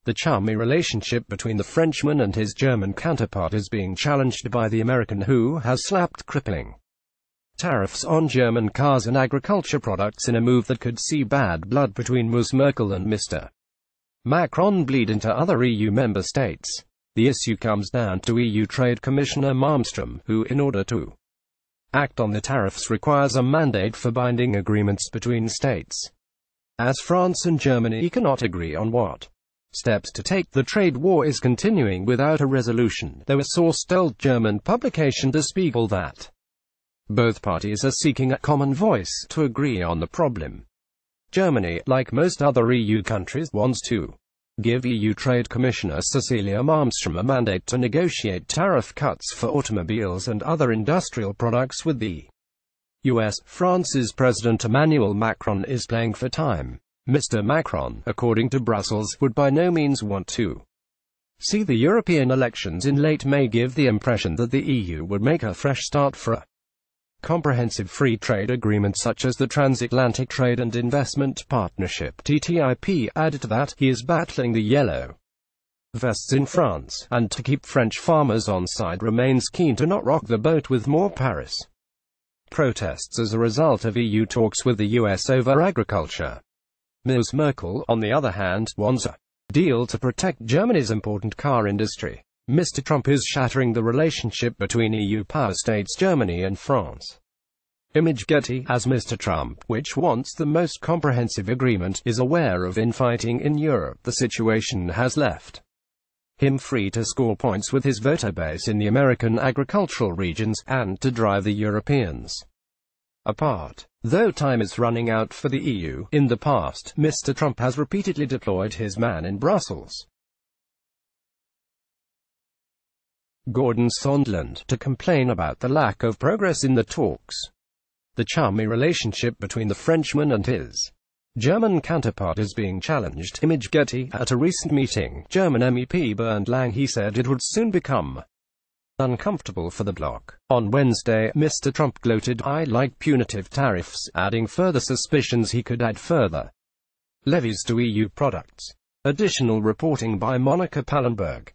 The chummy relationship between the Frenchman and his German counterpart is being challenged by the American, who has slapped crippling tariffs on German cars and agriculture products in a move that could see bad blood between Ms. Merkel and Mr. Macron bleed into other EU member states. The issue comes down to EU Trade Commissioner Malmström, who, in order to act on the tariffs, requires a mandate for binding agreements between states. As France and Germany cannot agree on what steps to take, the trade war is continuing without a resolution, though a source told German publication Der Spiegel that both parties are seeking a common voice to agree on the problem. Germany, like most other EU countries, wants to give EU Trade Commissioner Cecilia Malmström a mandate to negotiate tariff cuts for automobiles and other industrial products with the US. France's President Emmanuel Macron is playing for time. Mr. Macron, according to Brussels, would by no means want to see the European elections in late May give the impression that the EU would make a fresh start for a comprehensive free trade agreement such as the Transatlantic Trade and Investment Partnership (TTIP). Added to that, he is battling the yellow vests in France, and to keep French farmers on side, remains keen to not rock the boat with more Paris protests as a result of EU talks with the US over agriculture. Ms. Merkel, on the other hand, wants a deal to protect Germany's important car industry. Mr. Trump is shattering the relationship between EU power states Germany and France. Image Getty, as Mr. Trump, which wants the most comprehensive agreement, is aware of infighting in Europe, the situation has left him free to score points with his voter base in the American agricultural regions, and to drive the Europeans apart. Though time is running out for the EU, in the past, Mr. Trump has repeatedly deployed his man in Brussels, Gordon Sondland, to complain about the lack of progress in the talks. The chummy relationship between the Frenchman and his German counterpart is being challenged. Image Getty, at a recent meeting, German MEP Bernd Lange said it would soon become uncomfortable for the bloc. On Wednesday, Mr. Trump gloated, "I like punitive tariffs," adding further suspicions he could add further levies to EU products. Additional reporting by Monica Pallenberg.